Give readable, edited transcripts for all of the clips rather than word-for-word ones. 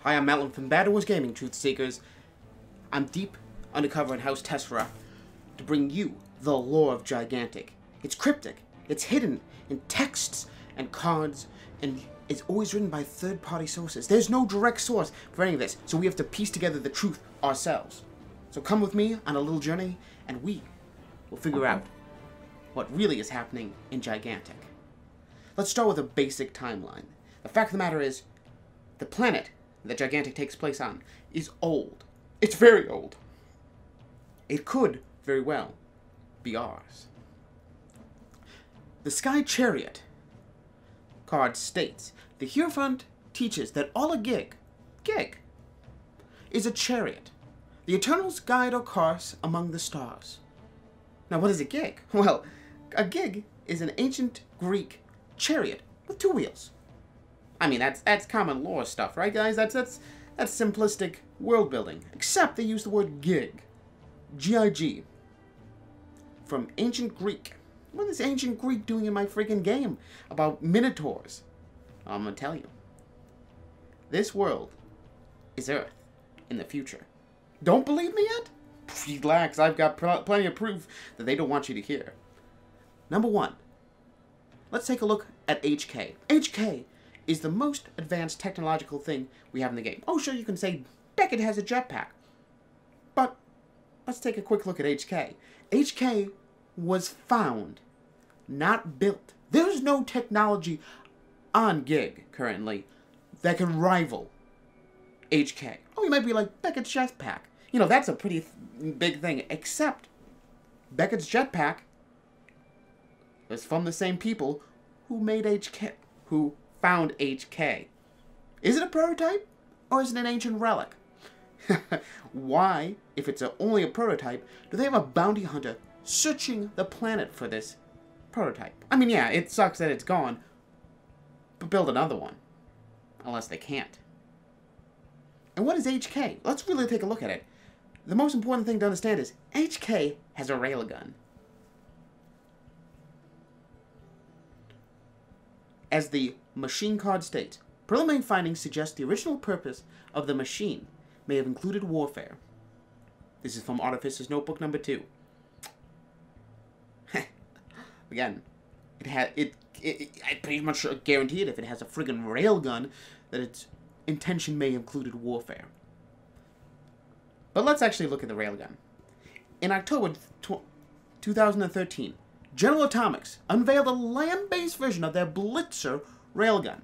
I am Mattlin from FBTWGaming, Truth Seekers. I'm deep undercover in House Tessera to bring you the lore of Gigantic. It's cryptic, it's hidden in texts and cards, and it's always written by third-party sources. There's no direct source for any of this, so we have to piece together the truth ourselves. So come with me on a little journey, and we will figure out what really is happening in Gigantic. Let's start with a basic timeline. The fact of the matter is, the planet that Gigantic takes place on is old. It's very old. It could very well be ours. The Sky Chariot card states, the Hierophant teaches that all a gig is a chariot. The Eternals guide our course among the stars. Now what is a gig? Well, a gig is an ancient Greek chariot with two wheels. I mean, that's common lore stuff, right, guys? That's simplistic world building. Except they use the word gig. G-I-G. From ancient Greek. What is ancient Greek doing in my freaking game about minotaurs? I'm gonna tell you. This world is Earth in the future. Don't believe me yet? Relax, I've got plenty of proof that they don't want you to hear. Number one. Let's take a look at HK. HK is the most advanced technological thing we have in the game. Oh, sure, you can say Beckett has a jetpack. But let's take a quick look at HK. HK was found, not built. There's no technology on Gig currently that can rival HK. Oh, you might be like, Beckett's jetpack. You know, that's a pretty big thing, except Beckett's jetpack is from the same people who made HK, who found HK. Is it a prototype, or is it an ancient relic? Why, if it's only a prototype, do they have a bounty hunter searching the planet for this prototype? I mean, yeah, it sucks that it's gone, but build another one. Unless they can't. And what is HK? Let's really take a look at it. The most important thing to understand is HK has a railgun. As the machine card states, preliminary findings suggest the original purpose of the machine may have included warfare. This is from Artificer's Notebook number 2. Again, I pretty much guarantee it if it has a friggin' railgun that its intention may have included warfare. But let's actually look at the railgun. In October 2013, General Atomics unveiled a land-based version of their Blitzer railgun.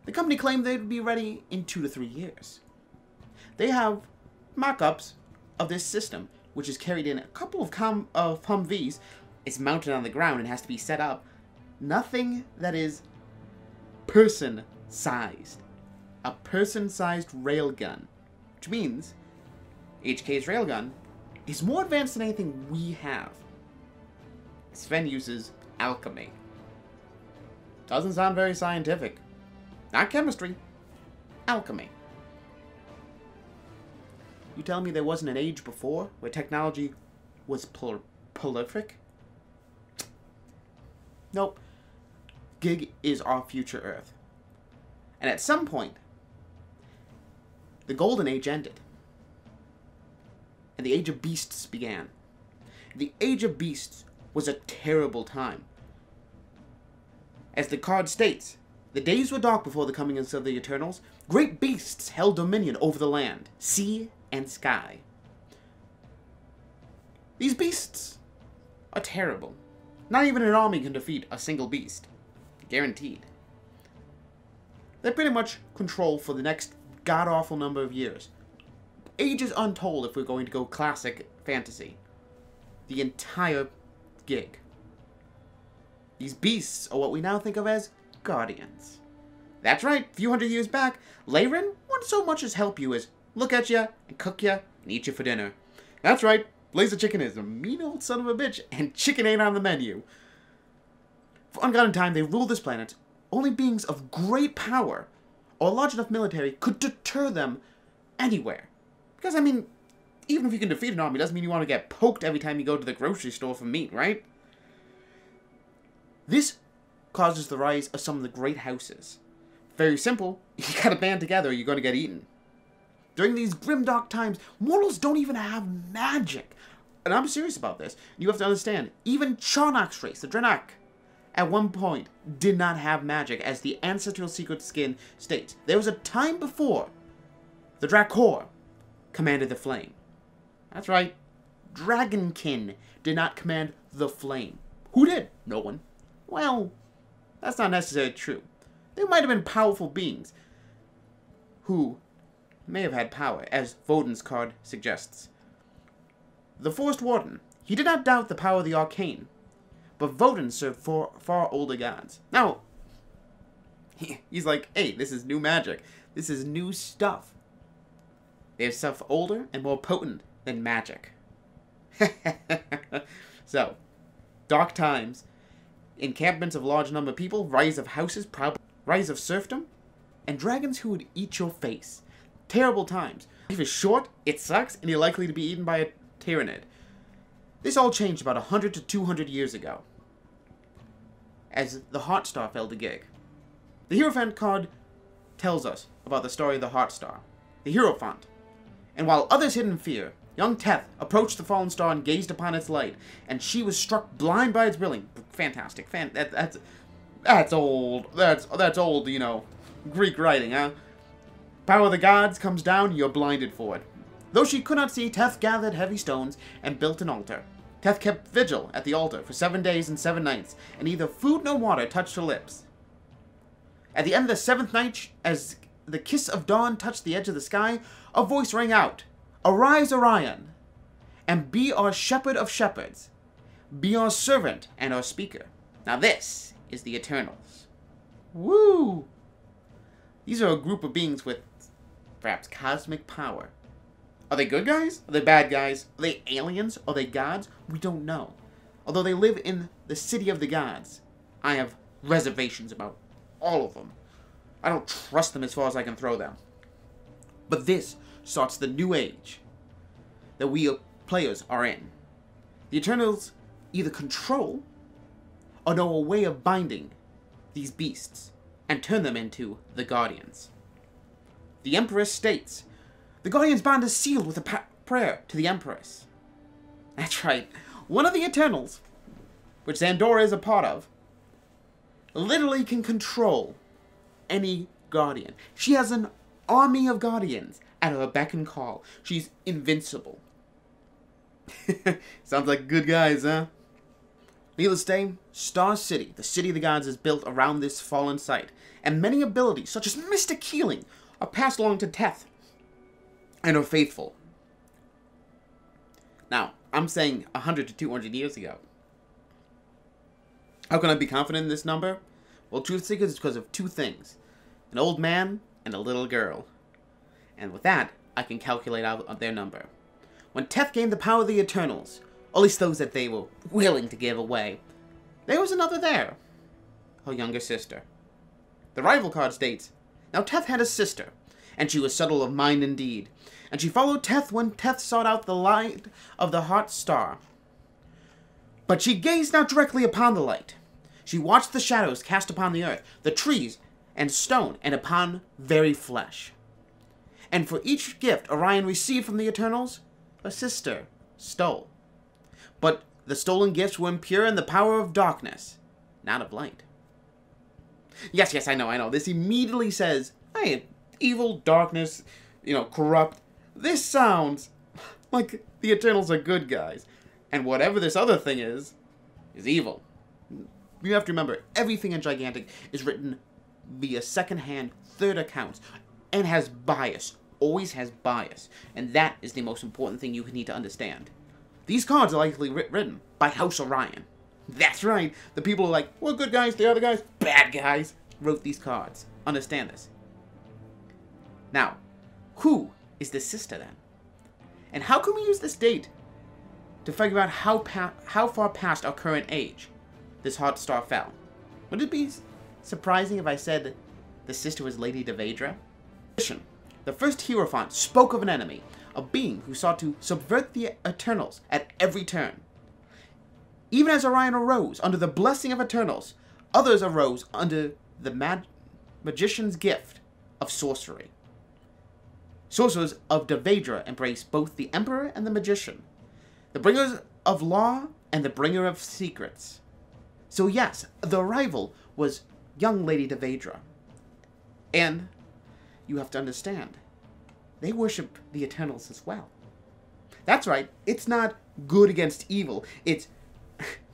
The company claimed they would be ready in 2 to 3 years. They have mock-ups of this system, which is carried in a couple of Humvees. It's mounted on the ground and has to be set up. Nothing that is person-sized. A person-sized railgun. Which means HK's railgun is more advanced than anything we have. Sven uses alchemy. Doesn't sound very scientific. Not chemistry. Alchemy. You telling me there wasn't an age before where technology was prolific? Nope. Gig is our future Earth. And at some point, the Golden Age ended. And the Age of Beasts began. The Age of Beasts was a terrible time. As the card states, the days were dark before the coming of the Eternals. Great beasts held dominion over the land, sea, and sky. These beasts are terrible. Not even an army can defeat a single beast. Guaranteed. They pretty much control for the next god-awful number of years. Ages untold if we're going to go classic fantasy. The entire Gig. These beasts are what we now think of as guardians. That's right, a few hundred years back, Leyrin wouldn't so much as help you as look at you, and cook you, and eat you for dinner. That's right, Blazer Chicken is a mean old son of a bitch, and chicken ain't on the menu. For ungodly time, they ruled this planet. Only beings of great power, or a large enough military, could deter them anywhere. Because, I mean, even if you can defeat an army, doesn't mean you want to get poked every time you go to the grocery store for meat, right? This causes the rise of some of the great houses. Very simple. You gotta band together or you're gonna get eaten. During these grimdark times, mortals don't even have magic. And I'm serious about this. You have to understand, even Charnock's race, the Draenei, at one point did not have magic, as the ancestral secret skin states. There was a time before the Drakor commanded the flame. That's right. Dragonkin did not command the flame. Who did? No one. Well, that's not necessarily true. There might have been powerful beings who may have had power, as Voden's card suggests. The Forest Warden, he did not doubt the power of the arcane, but Voden served for far older gods. Now, he's like, hey, this is new magic. This is new stuff. There's stuff older and more potent than magic. So, dark times, encampments of large number of people, rise of houses, rise of serfdom, and dragons who would eat your face. Terrible times. Life is short, it sucks, and you're likely to be eaten by a tyrannid. This all changed about 100 to 200 years ago, as the Heartstar fell to Gig. The Hierophant card tells us about the story of the Heartstar, the Hierophant. And while others hid in fear, young Teth approached the fallen star and gazed upon its light, and she was struck blind by its brilliance. Fantastic. That's old. That's old, you know, Greek writing, huh? Power of the gods comes down, you're blinded for it. Though she could not see, Teth gathered heavy stones and built an altar. Teth kept vigil at the altar for 7 days and 7 nights, and neither food nor water touched her lips. At the end of the 7th night, as the kiss of dawn touched the edge of the sky, a voice rang out, "Arise, Orion, and be our shepherd of shepherds. Be our servant and our speaker." Now this is the Eternals. Woo! These are a group of beings with perhaps cosmic power. Are they good guys? Are they bad guys? Are they aliens? Are they gods? We don't know. Although they live in the city of the gods, I have reservations about all of them. I don't trust them as far as I can throw them. But this starts the new age that we players are in. The Eternals either control or know a way of binding these beasts and turn them into the Guardians. The Empress states, "The Guardian's bond is sealed with a prayer to the Empress." That's right. One of the Eternals, which Xandora is a part of, literally can control any Guardian. She has an army of Guardians at her beck and call. She's invincible. Sounds like good guys, huh? Needless to say, Star City, the city of the gods, is built around this fallen site, and many abilities, such as mystic healing, are passed along to Teth and her faithful. Now, I'm saying 100 to 200 years ago. How can I be confident in this number? Well, truth seekers, it's because of two things. An old man and a little girl. And with that, I can calculate out their number. When Teth gained the power of the Eternals, or at least those that they were willing to give away, there was another there. Her younger sister. The rival card states, "Now Teth had a sister, and she was subtle of mind and deed. And she followed Teth when Teth sought out the light of the Heartstar. But she gazed not directly upon the light. She watched the shadows cast upon the earth, the trees and stone, and upon very flesh. And for each gift Orion received from the Eternals, a sister stole. But the stolen gifts were impure in the power of darkness, not of light." Yes, I know. This immediately says, hey, evil, darkness, corrupt. This sounds like the Eternals are good guys. And whatever this other thing is evil. You have to remember, everything in Gigantic is written via second-hand, third accounts, and has bias. Always has bias. And that is the most important thing you need to understand. These cards are likely written by House Orion. That's right. The people are like, we're good guys, the other guys, bad guys, wrote these cards. Understand this. Now, who is this sister then? And how can we use this date to figure out how far past our current age this Heartstar fell? Would it be surprising if I said the sister was Lady Devedra? The first Hierophant spoke of an enemy, a being who sought to subvert the Eternals at every turn. Even as Orion arose under the blessing of Eternals, others arose under the magician's gift of sorcery. Sorcerers of Devedra embrace both the Emperor and the Magician, the bringers of law and the bringer of secrets. So yes, the rival was young Lady Devedra. And you have to understand, they worship the Eternals as well. That's right, it's not good against evil. It's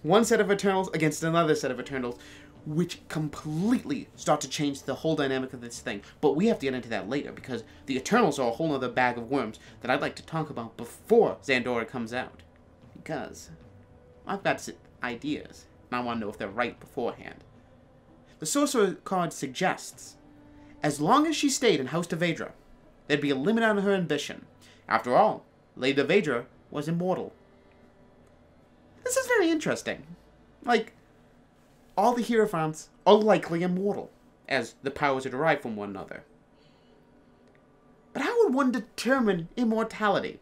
one set of Eternals against another set of Eternals, which completely start to change the whole dynamic of this thing. But we have to get into that later, because the Eternals are a whole other bag of worms that I'd like to talk about before Zandora comes out. Because I've got ideas, and I want to know if they're right beforehand. The Sorcerer card suggests, as long as she stayed in House Devedra, there'd be a limit on her ambition. After all, Lady Devedra was immortal. This is very interesting. Like, all the Hierophants are likely immortal, as the powers are derived from one another. But how would one determine immortality?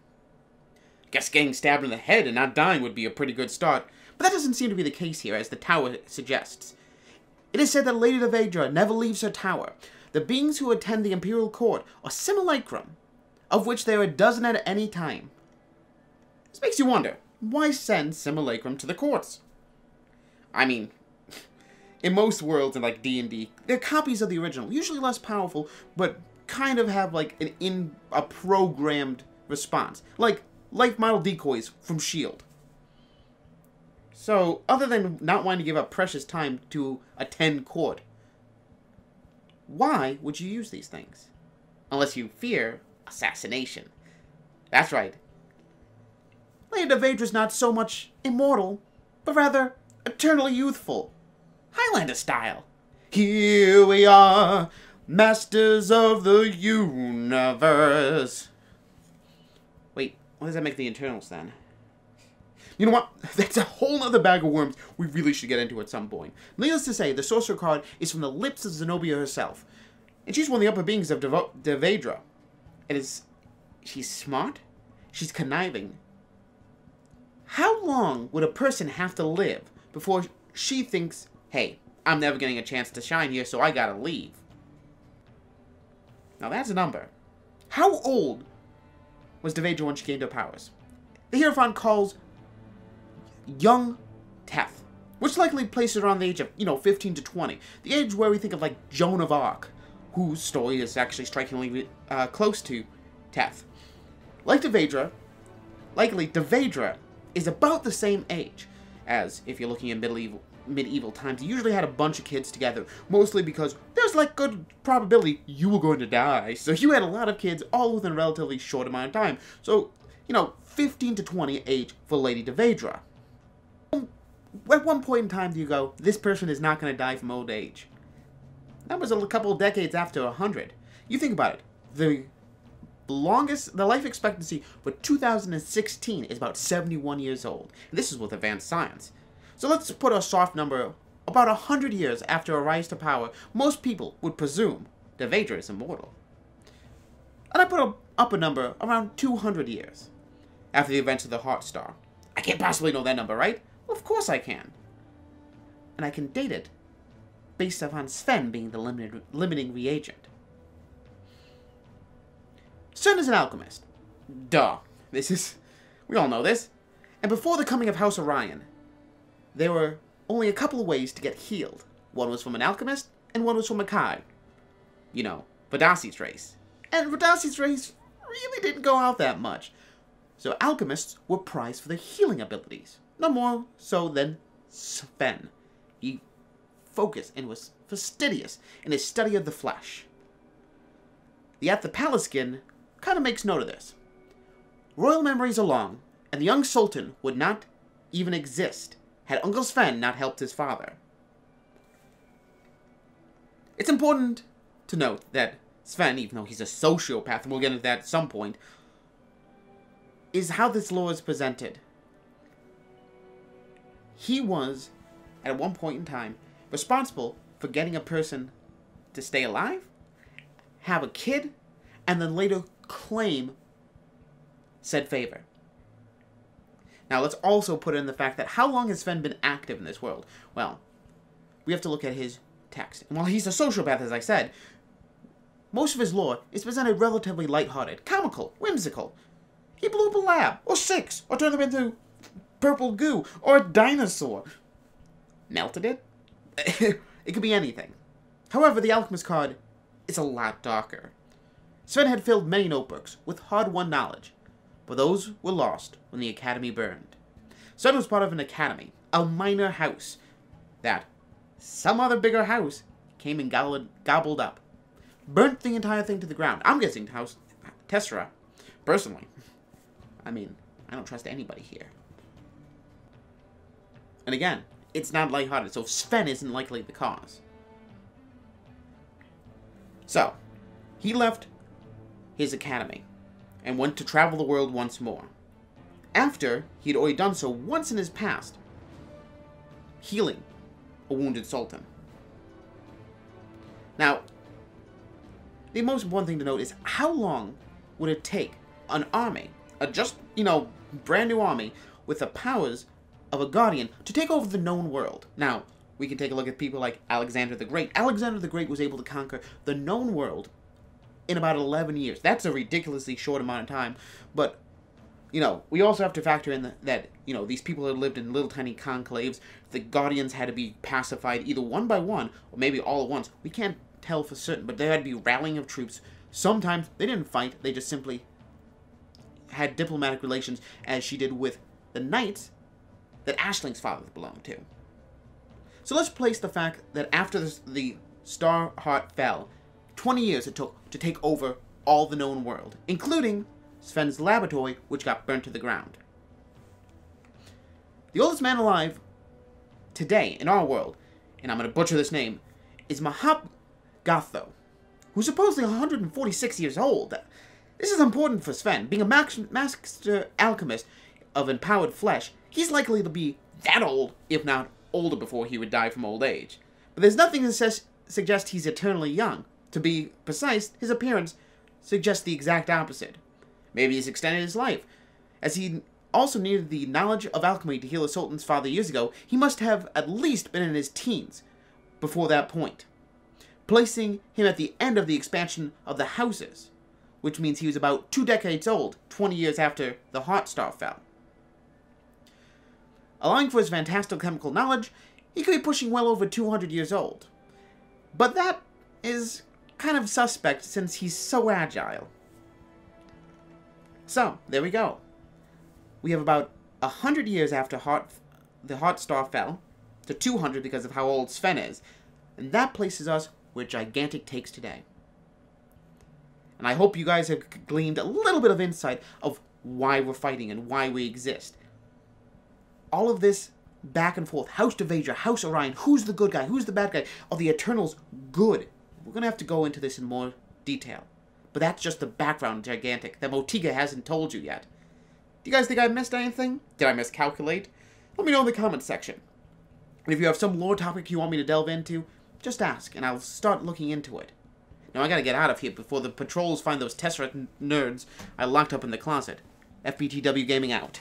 Guess getting stabbed in the head and not dying would be a pretty good start, but that doesn't seem to be the case here, as the tower suggests. It is said that Lady Devedra never leaves her tower. The beings who attend the Imperial Court are simulacrum, of which there are a dozen at any time. This makes you wonder, why send simulacrum to the courts? I mean, in most worlds in like D&D, they're copies of the original, usually less powerful, but kind of have like a programmed response, like life model decoys from S.H.I.E.L.D. So, other than not wanting to give up precious time to attend court, why would you use these things? Unless you fear assassination. That's right. Lady Devedra's not so much immortal, but rather eternally youthful. Highlander style. Here we are, masters of the universe. Wait, what does that make the Eternals then? You know what? That's a whole other bag of worms we really should get into at some point. Needless to say, the Sorcerer card is from the lips of Zenobia herself. And she's one of the upper beings of Devedra. She's smart, she's conniving. How long would a person have to live before she thinks, hey, I'm never getting a chance to shine here, so I gotta leave? Now that's a number. How old was Devedra when she gained her powers? The Hierophant calls young Teth, which likely places her around the age of, 15 to 20. The age where we think of, like, Joan of Arc, whose story is actually strikingly close to Teth. Like Devedra, likely Devedra is about the same age as, if you're looking at medieval times, you usually had a bunch of kids together, mostly because there's, like, good probability you were going to die. So you had a lot of kids all within a relatively short amount of time. So, 15 to 20 age for Lady Devedra. At one point in time do you go, this person is not going to die from old age? That was a couple of decades after 100. You think about it. The life expectancy for 2016 is about 71 years old. And this is with advanced science. So let's put a soft number. About 100 years after a rise to power, most people would presume Devedra is immortal. And I put up a number around 200 years after the events of the Heart Star. I can't possibly know that number, right? Well, of course I can. And I can date it based upon Sven being the limiting reagent. Sven is an alchemist. Duh. We all know this. And before the coming of House Orion, there were only a couple of ways to get healed. One was from an alchemist, and one was from a Kai. Vadasi's race. And Vadasi's race really didn't go out that much. So alchemists were prized for their healing abilities. No more so than Sven. He focused and was fastidious in his study of the flesh. The Athapaliskin kind of makes note of this. Royal memories are long, and the young Sultan would not even exist had Uncle Sven not helped his father. It's important to note that Sven, even though he's a sociopath, and we'll get into that at some point, is how this lore is presented. He was, at one point in time, responsible for getting a person to stay alive, have a kid, and then later claim said favor. Now let's also put in the fact that how long has Sven been active in this world? Well, we have to look at his text. And while he's a sociopath, as I said, most of his lore is presented relatively lighthearted, comical, whimsical. He blew up a lab, or 6, or turned them into purple goo, or a dinosaur. Melted it? It could be anything. However, the Alchemist card is a lot darker. Sven had filled many notebooks with hard-won knowledge, but those were lost when the academy burned. Sven was part of an academy, a minor house, that some other bigger house came and gobbled up. Burnt the entire thing to the ground. I'm guessing House Tessera, personally. I mean, I don't trust anybody here. And again, it's not lighthearted, so Sven isn't likely the cause. So, he left his academy and went to travel the world once more. After he'd already done so once in his past, healing a wounded sultan. Now, the most important thing to note is how long would it take an army, a just, brand new army with the powers of a guardian to take over the known world? Now, we can take a look at people like Alexander the Great. Alexander the Great was able to conquer the known world in about 11 years. That's a ridiculously short amount of time, but, we also have to factor in that, these people had lived in little tiny conclaves. The guardians had to be pacified either one by one, or maybe all at once. We can't tell for certain, but there had to be rallying of troops. Sometimes they didn't fight, they just simply had diplomatic relations, as she did with the knights that Ashling's father belonged to. So let's place the fact that after the Star Heart fell, 20 years it took to take over all the known world, including Sven's laboratory, which got burnt to the ground. The oldest man alive today in our world, and I'm going to butcher this name, is Gatho, who's supposedly 146 years old. This is important for Sven. Being a master alchemist of empowered flesh, he's likely to be that old, if not older, before he would die from old age. But there's nothing that suggests he's eternally young. To be precise, his appearance suggests the exact opposite. Maybe he's extended his life. As he also needed the knowledge of alchemy to heal the Sultan's father years ago, he must have at least been in his teens before that point, placing him at the end of the expansion of the houses, which means he was about 2 decades old, 20 years after the Heart Star fell. Allowing for his fantastical chemical knowledge, he could be pushing well over 200 years old. But that is kind of suspect since he's so agile. So, there we go. We have about 100 years after the Heart Star fell, to 200 because of how old Sven is, and that places us where Gigantic takes today. And I hope you guys have gleaned a little bit of insight of why we're fighting and why we exist. All of this back and forth, House Devedra, House Orion, who's the good guy, who's the bad guy, are the Eternals good? We're going to have to go into this in more detail. But that's just the background Gigantic that Motiga hasn't told you yet. Do you guys think I missed anything? Did I miscalculate? Let me know in the comments section. And if you have some lore topic you want me to delve into, just ask, and I'll start looking into it. Now I gotta get out of here before the patrols find those Tesseract nerds I locked up in the closet. FBTW Gaming out.